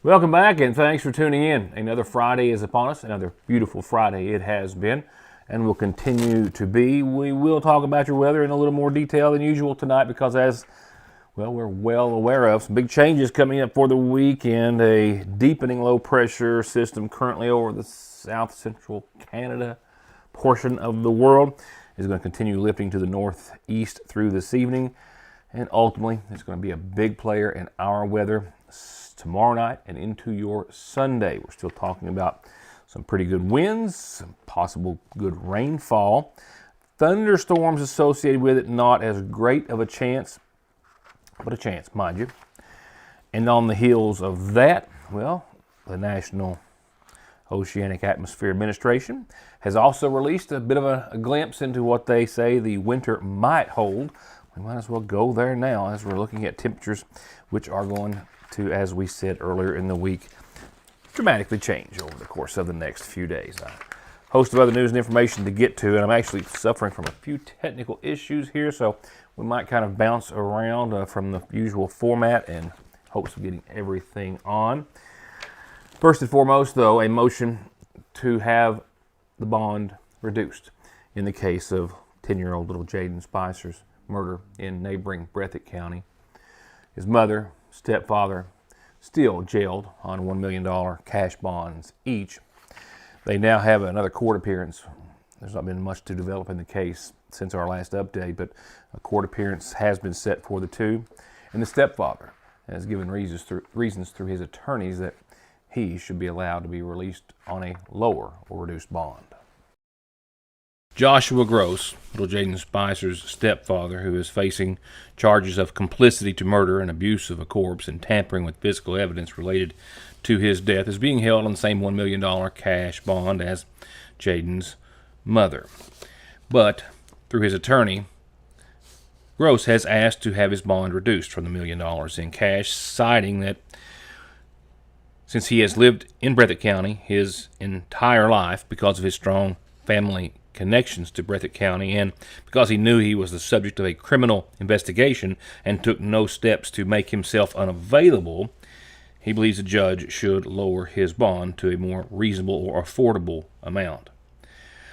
Welcome back and thanks for tuning in. Another Friday is upon us. Another beautiful Friday it has been and will continue to be. We will talk about your weather in a little more detail than usual tonight because as we're well aware of some big changes coming up for the weekend. A deepening low pressure system currently over the south central Canada portion of the world is going to continue lifting to the northeast through this evening. And ultimately, it's going to be a big player in our weather tomorrow night and into your Sunday. We're still talking about some pretty good winds, some possible good rainfall. Thunderstorms associated with it, not as great of a chance, but a chance, mind you. And on the heels of that, well, the National Oceanic Atmosphere Administration has also released a bit of a glimpse into what they say the winter might hold. We might as well go there now as we're looking at temperatures which are going to, as we said earlier in the week, dramatically change over the course of the next few days. A host of other news and information to get to, and I'm actually suffering from a few technical issues here, so we might kind of bounce around from the usual format in hopes of getting everything on. First and foremost, though, a motion to have the bond reduced in the case of 10-year-old little Jaden Spicer's murder in neighboring Breathitt County. His mother, stepfather, still jailed on $1 million cash bonds each. They now have another court appearance. There's not been much to develop in the case since our last update, but a court appearance has been set for the two. And the stepfather has given reasons through his attorneys that he should be allowed to be released on a lower or reduced bond. Joshua Gross, little Jaden Spicer's stepfather, who is facing charges of complicity to murder and abuse of a corpse and tampering with physical evidence related to his death, is being held on the same $1 million cash bond as Jaden's mother. But through his attorney, Gross has asked to have his bond reduced from the $1 million in cash, citing that since he has lived in Breathitt County his entire life because of his strong family connections to Breathitt County, and because he knew he was the subject of a criminal investigation and took no steps to make himself unavailable, he believes the judge should lower his bond to a more reasonable or affordable amount.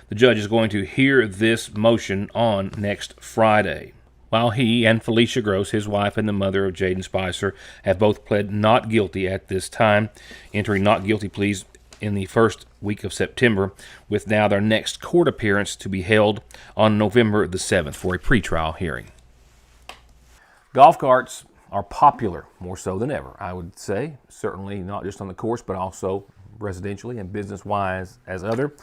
The judge is going to hear this motion on next Friday. While he and Felicia Gross, his wife and the mother of Jaden Spicer, have both pled not guilty at this time, entering not guilty pleas in the first week of September, with now their next court appearance to be held on November the 7th for a pretrial hearing. Golf carts are popular, more so than ever, I would say. Certainly not just on the course, but also residentially and business-wise as other.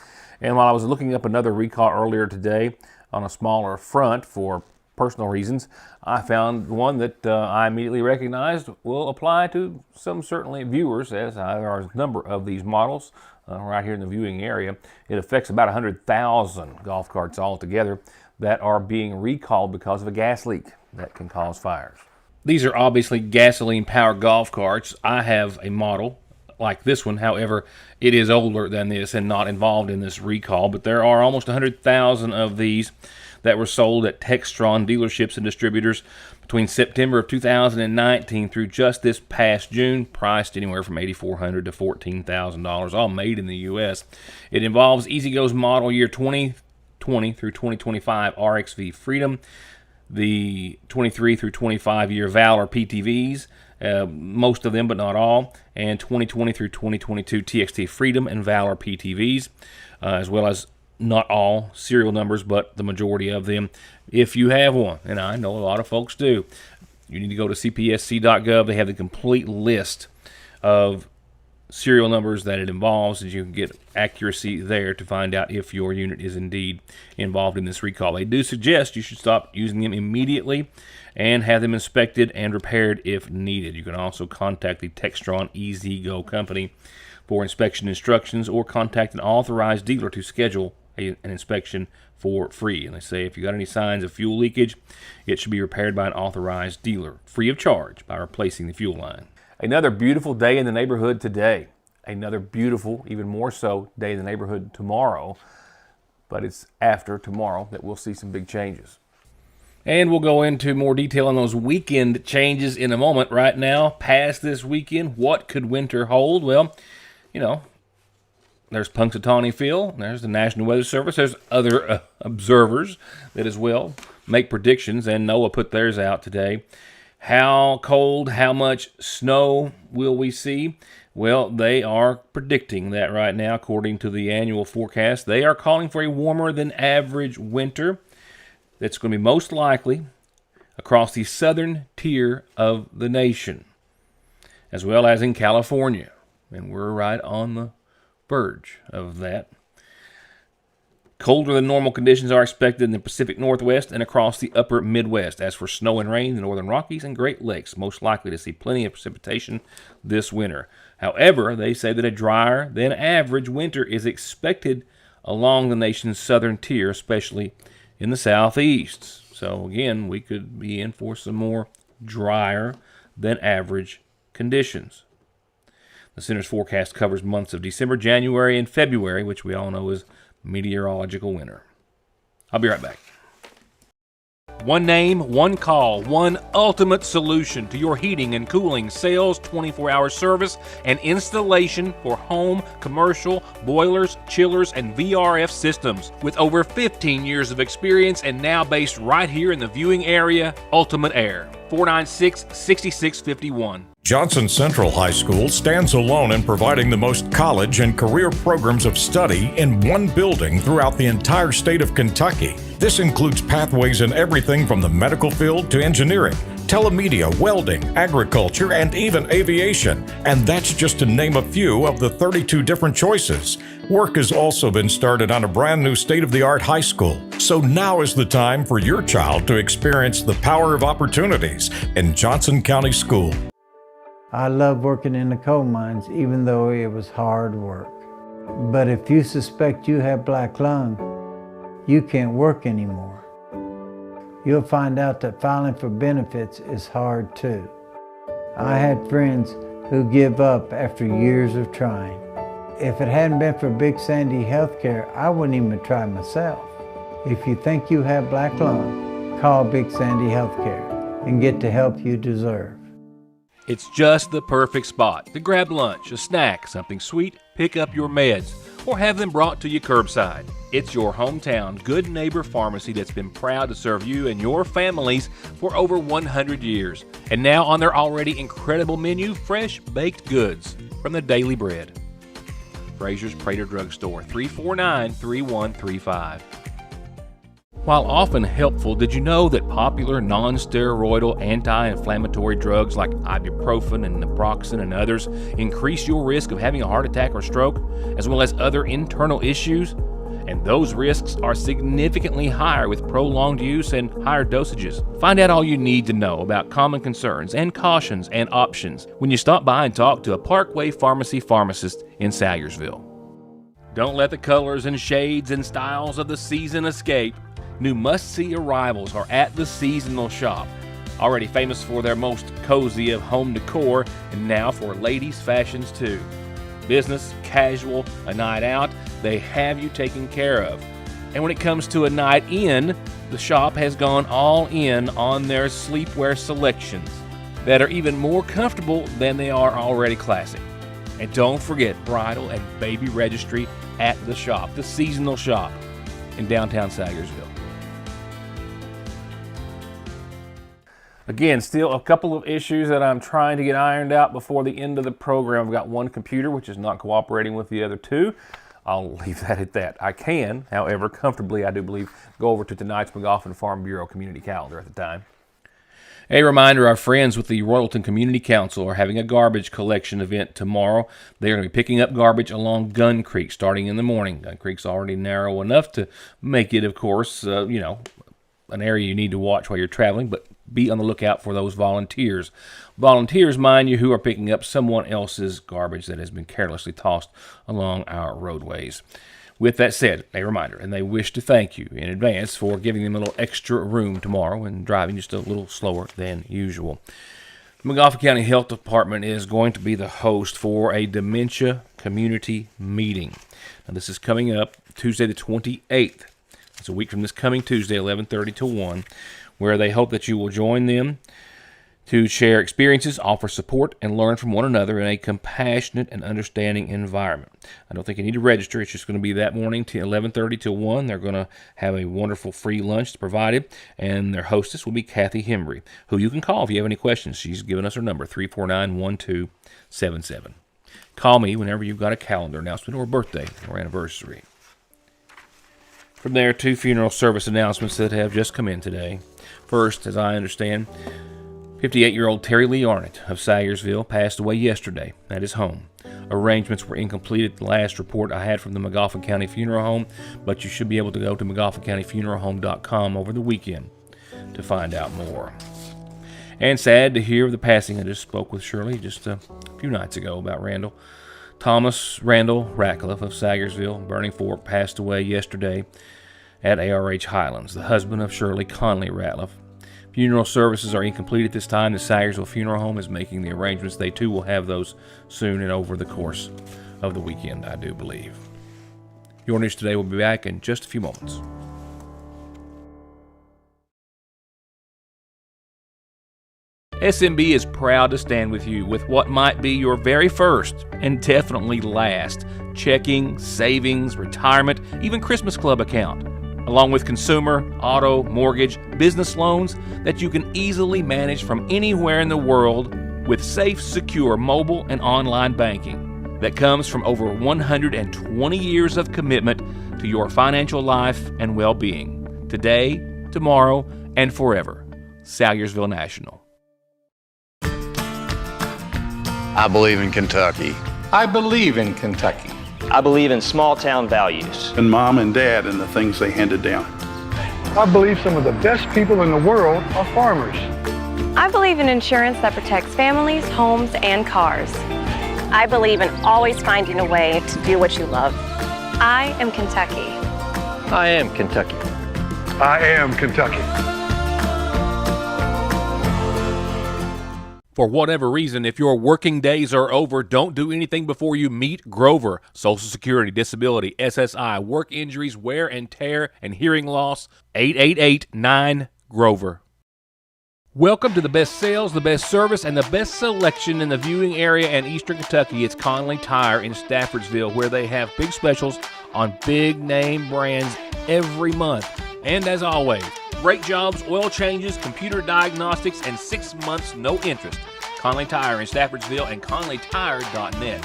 And while I was looking up another recall earlier today on a smaller front for personal reasons, I found one that I immediately recognized will apply to some certainly viewers, as there are a number of these models right here in the viewing area. It affects about 100,000 golf carts altogether that are being recalled because of a gas leak that can cause fires. These are obviously gasoline-powered golf carts. I have a model like this one. However, it is older than this and not involved in this recall, but there are almost 100,000 of these that were sold at Textron dealerships and distributors between September of 2019 through just this past June, priced anywhere from $8,400 to $14,000, all made in the U.S. It involves E-Z-GO's model year 2020 through 2025 RXV Freedom, the 23 through 25 year Valor PTVs, most of them but not all, and 2020 through 2022 TXT Freedom and Valor PTVs, as well as not all serial numbers, but the majority of them. If you have one, and I know a lot of folks do, you need to go to cpsc.gov. They have the complete list of serial numbers that it involves, and you can get accuracy there to find out if your unit is indeed involved in this recall. They do suggest you should stop using them immediately and have them inspected and repaired if needed. You can also contact the Textron E-Z-GO company for inspection instructions or contact an authorized dealer to schedule an inspection for free. And they say if you got any signs of fuel leakage, it should be repaired by an authorized dealer, free of charge, by replacing the fuel line. Another beautiful day in the neighborhood today. Another beautiful, even more so, day in the neighborhood tomorrow. But it's after tomorrow that we'll see some big changes. And we'll go into more detail on those weekend changes in a moment. Right now, past this weekend, what could winter hold? Well, there's Punxsutawney Phil, there's the National Weather Service, there's other observers that as well make predictions, and NOAA put theirs out today. How cold, how much snow will we see? Well, they are predicting that right now, according to the annual forecast. They are calling for a warmer than average winter that's going to be most likely across the southern tier of the nation, as well as in California. And we're right on the verge of that. Colder than normal conditions are expected in the Pacific Northwest and across the upper Midwest. As for snow and rain, the Northern Rockies and Great Lakes most likely to see plenty of precipitation this winter. However, they say that a drier than average winter is expected along the nation's southern tier, especially in the southeast. So again, we could be in for some more drier than average conditions. The center's forecast covers months of December, January, and February, which we all know is meteorological winter. I'll be right back. One name, one call, one ultimate solution to your heating and cooling, sales, 24-hour service, and installation for home, commercial, boilers, chillers, and VRF systems. With over 15 years of experience and now based right here in the viewing area, Ultimate Air, 496-6651. Johnson Central High School stands alone in providing the most college and career programs of study in one building throughout the entire state of Kentucky. This includes pathways in everything from the medical field to engineering, telemedia, welding, agriculture, and even aviation. And that's just to name a few of the 32 different choices. Work has also been started on a brand new state-of-the-art high school. So now is the time for your child to experience the power of opportunities in Johnson County School. I love working in the coal mines, even though it was hard work. But if you suspect you have black lung, you can't work anymore. You'll find out that filing for benefits is hard too. I had friends who give up after years of trying. If it hadn't been for Big Sandy Healthcare, I wouldn't even try myself. If you think you have black lung, call Big Sandy Healthcare and get the help you deserve. It's just the perfect spot to grab lunch, a snack, something sweet, pick up your meds, or have them brought to you curbside. It's your hometown Good Neighbor Pharmacy that's been proud to serve you and your families for over 100 years. And now on their already incredible menu, fresh baked goods from the Daily Bread. Frazier's Prater Drugstore, 349-3135. While often helpful, did you know that popular non-steroidal anti-inflammatory drugs like ibuprofen and naproxen and others increase your risk of having a heart attack or stroke, as well as other internal issues? And those risks are significantly higher with prolonged use and higher dosages. Find out all you need to know about common concerns and cautions and options when you stop by and talk to a Parkway Pharmacy pharmacist in Salyersville. Don't let the colors and shades and styles of the season escape. New must-see arrivals are at the Seasonal Shop. Already famous for their most cozy of home decor, and now for ladies' fashions too. Business, casual, a night out, they have you taken care of. And when it comes to a night in, the shop has gone all in on their sleepwear selections that are even more comfortable than they are already classic. And don't forget bridal and baby registry at the shop, the Seasonal Shop in downtown Salyersville. Again, still a couple of issues that I'm trying to get ironed out before the end of the program. I've got one computer which is not cooperating with the other two. I'll leave that at that. I can, however, comfortably, I do believe, go over to tonight's McGoffin Farm Bureau community calendar at the time. A reminder, our friends with the Royalton Community Council are having a garbage collection event tomorrow. They're going to be picking up garbage along Gun Creek starting in the morning. Gun Creek's already narrow enough to make it, of course, an area you need to watch while you're traveling, but be on the lookout for those volunteers. Volunteers, mind you, who are picking up someone else's garbage that has been carelessly tossed along our roadways. With that said, a reminder, and they wish to thank you in advance for giving them a little extra room tomorrow and driving just a little slower than usual. The McGoffin County Health Department is going to be the host for a dementia community meeting. Now, this is coming up Tuesday the 28th. It's a week from this coming Tuesday, 11:30 to 1. where they hope that you will join them to share experiences, offer support, and learn from one another in a compassionate and understanding environment. I don't think you need to register. It's just going to be that morning till 11:30 till 1. They're going to have a wonderful free lunch provided, and their hostess will be Kathy Hembry, who you can call if you have any questions. She's given us her number, 349-1277. Call me whenever you've got a calendar announcement or a birthday or anniversary. From there, 2 funeral service announcements that have just come in today. First, as I understand, 58-year-old Terry Lee Arnott of Sayersville passed away yesterday at his home. Arrangements were incomplete at the last report I had from the McGoffin County Funeral Home, but you should be able to go to McGoffinCountyFuneralHome.com over the weekend to find out more. And sad to hear of the passing. I just spoke with Shirley just a few nights ago about Randall. Thomas Randall Ratcliffe of Sayersville, Burning Fork, passed away yesterday at ARH Highlands, the husband of Shirley Conley Ratcliffe. Funeral services are incomplete at this time. The Sayersville Funeral Home is making the arrangements. They too will have those soon and over the course of the weekend, I do believe. Your News Today will be back in just a few moments. SMB is proud to stand with you with what might be your very first and definitely last checking, savings, retirement, even Christmas Club account, along with consumer, auto, mortgage, business loans that you can easily manage from anywhere in the world with safe, secure mobile and online banking that comes from over 120 years of commitment to your financial life and well-being, today, tomorrow, and forever. Sayersville National. I believe in Kentucky. I believe in Kentucky. I believe in small town values. And mom and dad and the things they handed down. I believe some of the best people in the world are farmers. I believe in insurance that protects families, homes, and cars. I believe in always finding a way to do what you love. I am Kentucky. I am Kentucky. I am Kentucky. For whatever reason, if your working days are over, don't do anything before you meet Grover. Social Security, disability, SSI, work injuries, wear and tear, and hearing loss. 888-9-GROVER. Welcome to the best sales, the best service, and the best selection in the viewing area and Eastern Kentucky. It's Conley Tire in Staffordsville, where they have big specials on big name brands every month. And as always, great jobs, oil changes, computer diagnostics, and 6 months no interest. Conley Tire in Staffordsville and ConleyTire.net.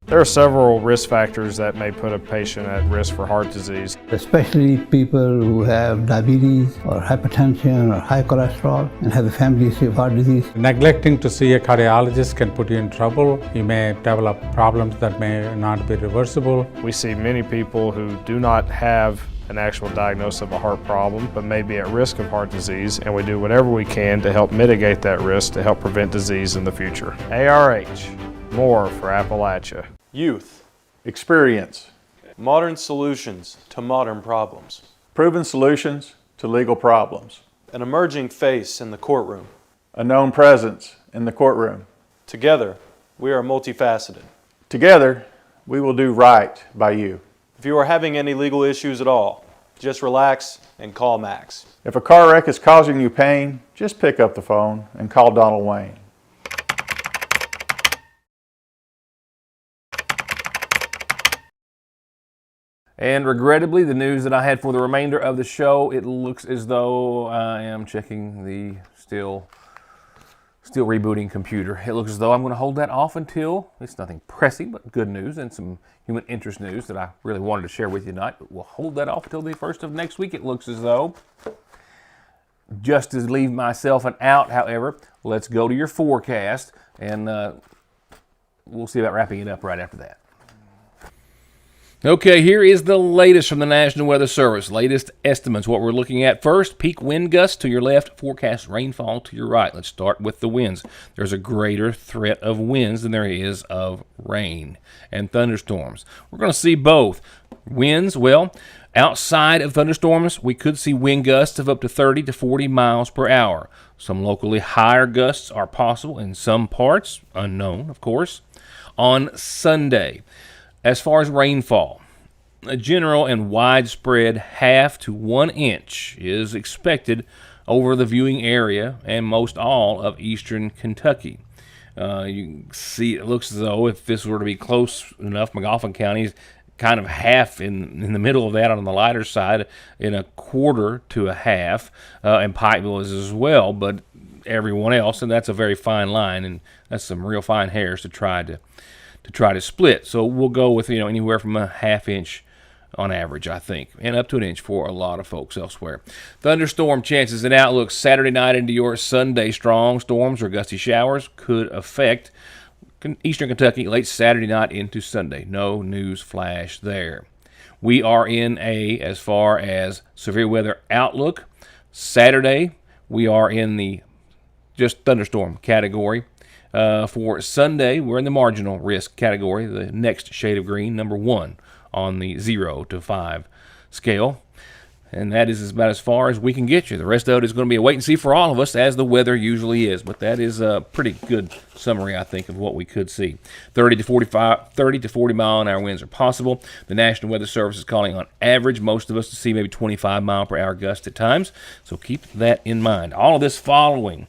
There are several risk factors that may put a patient at risk for heart disease. Especially people who have diabetes or hypertension or high cholesterol and have a family history of heart disease. Neglecting to see a cardiologist can put you in trouble. You may develop problems that may not be reversible. We see many people who do not have an actual diagnosis of a heart problem, but may be at risk of heart disease, and we do whatever we can to help mitigate that risk to help prevent disease in the future. ARH, more for Appalachia. Youth. Experience. Modern solutions to modern problems. Proven solutions to legal problems. An emerging face in the courtroom. A known presence in the courtroom. Together, we are multifaceted. Together, we will do right by you. If you are having any legal issues at all, just relax and call Max. If a car wreck is causing you pain, just pick up the phone and call Donald Wayne. And regrettably, the news that I had for the remainder of the show, it looks as though I am checking the still rebooting computer. It looks as though I'm going to hold that off until, it's nothing pressing, but good news and some human interest news that I really wanted to share with you tonight. But we'll hold that off until the first of next week, it looks as though. Just to leave myself an out, however, let's go to your forecast, and we'll see about wrapping it up right after that. Okay, here is the latest from the National Weather Service. Latest estimates. What we're looking at first, peak wind gusts to your left, forecast rainfall to your right. Let's start with the winds. There's a greater threat of winds than there is of rain and thunderstorms. We're going to see both. Winds, well, outside of thunderstorms, we could see wind gusts of up to 30 to 40 miles per hour. Some locally higher gusts are possible in some parts, unknown, of course, on Sunday. As far as rainfall, a general and widespread 1/2 to 1 inch is expected over the viewing area and most all of eastern Kentucky. You can see it looks as though if this were to be close enough, McGoffin County is kind of half in the middle of that on the lighter side, in 1/4 to 1/2, and Pikeville is as well, but everyone else, and that's a very fine line, and that's some real fine hairs to try to split. So we'll go with anywhere from a 1/2 inch on average, I think, and up to 1 inch for a lot of folks elsewhere. Thunderstorm chances and outlook Saturday night into your Sunday. Strong storms or gusty showers could affect eastern Kentucky late Saturday night into Sunday. No news flash there. We are in as far as severe weather outlook, Saturday, we are in the just thunderstorm category. For Sunday, we're in the marginal risk category, the next shade of green, number 1 on the 0 to 5 scale. And that is about as far as we can get you. The rest of it is going to be a wait and see for all of us, as the weather usually is. But that is a pretty good summary, I think, of what we could see. 30 to 40 mile an hour winds are possible. The National Weather Service is calling on average most of us to see maybe 25 mile per hour gusts at times. So keep that in mind. All of this following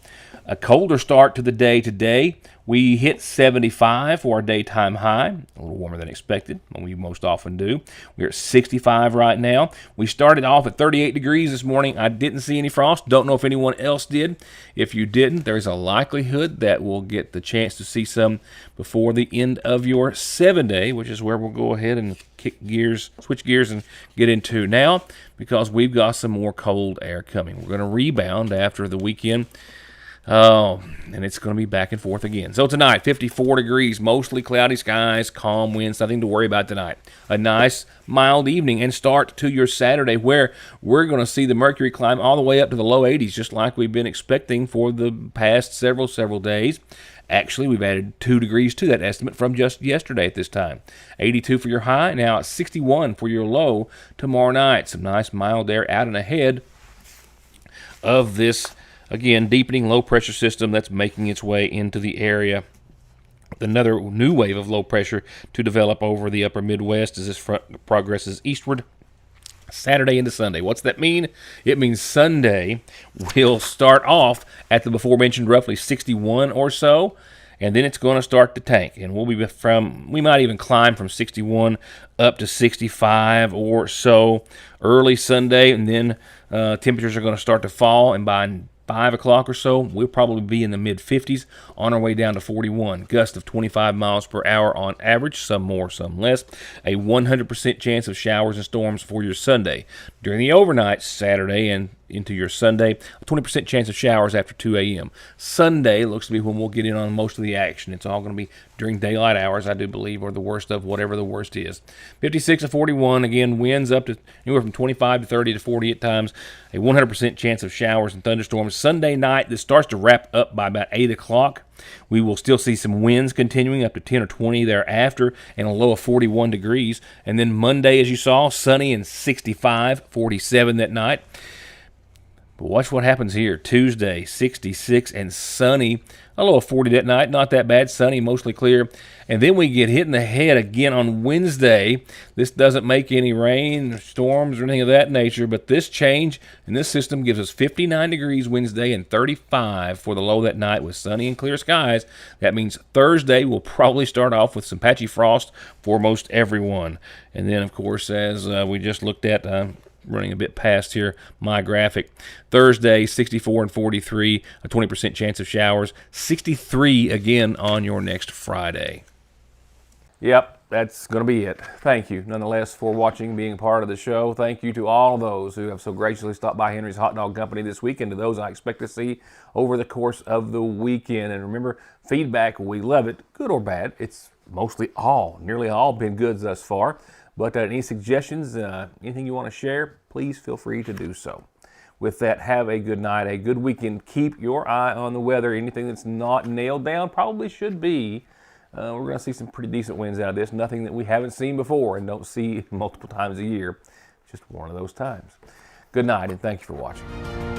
a colder start to the day today. We hit 75 for our daytime high, a little warmer than expected, we most often do. We're at 65 right now. We started off at 38 degrees this morning. I didn't see any frost. Don't know if anyone else did. If you didn't, there's a likelihood that we'll get the chance to see some before the end of your 7-day, which is where we'll go ahead and switch gears and get into now, because we've got some more cold air coming. We're going to rebound after the weekend. Oh, and it's going to be back and forth again. So tonight, 54 degrees, mostly cloudy skies, calm winds, nothing to worry about tonight. A nice, mild evening and start to your Saturday, where we're going to see the mercury climb all the way up to the low 80s, just like we've been expecting for the past several days. Actually, we've added 2 degrees to that estimate from just yesterday at this time. 82 for your high, now at 61 for your low tomorrow night. Some nice, mild air out and ahead of this, again, deepening low-pressure system that's making its way into the area. Another new wave of low pressure to develop over the upper Midwest as this front progresses eastward Saturday into Sunday. What's that mean? It means Sunday will start off at the before-mentioned roughly 61 or so, and then it's going to start to tank. And we might even climb from 61 up to 65 or so early Sunday, and then temperatures are going to start to fall, and by 5 o'clock or so, we'll probably be in the mid-50s on our way down to 41. Gust of 25 miles per hour on average, some more, some less. A 100% chance of showers and storms for your Sunday. During the overnight, Saturday and into your Sunday, a 20% chance of showers after 2 a.m. Sunday looks to be when we'll get in on most of the action. It's all going to be during daylight hours, I do believe, or the worst of whatever the worst is. 56 to 41, again, winds up to anywhere from 25 to 30 to 40 at times. A 100% chance of showers and thunderstorms. Sunday night, this starts to wrap up by about 8 o'clock. We will still see some winds continuing up to 10 or 20 thereafter, and a low of 41 degrees. And then Monday, as you saw, sunny and 65, 47 that night. But watch what happens here. Tuesday, 66 and sunny. A low of 40 that night. Not that bad. Sunny, mostly clear. And then we get hit in the head again on Wednesday. This doesn't make any rain or storms or anything of that nature, but this change in this system gives us 59 degrees Wednesday and 35 for the low that night with sunny and clear skies. That means Thursday will probably start off with some patchy frost for most everyone. And then, of course, as we just looked at, running a bit past here, my graphic. Thursday, 64 and 43, a 20% chance of showers. 63 again on your next Friday. Yep, that's going to be it. Thank you, nonetheless, for watching, being part of the show. Thank you to all those who have so graciously stopped by Henry's Hot Dog Company this week, and to those I expect to see over the course of the weekend. And remember, feedback, we love it, good or bad. It's nearly all been good thus far. But any suggestions, anything you want to share, please feel free to do so. With that, have a good night, a good weekend. Keep your eye on the weather. Anything that's not nailed down probably should be. We're going to see some pretty decent winds out of this. Nothing that we haven't seen before and don't see multiple times a year. Just one of those times. Good night, and thank you for watching.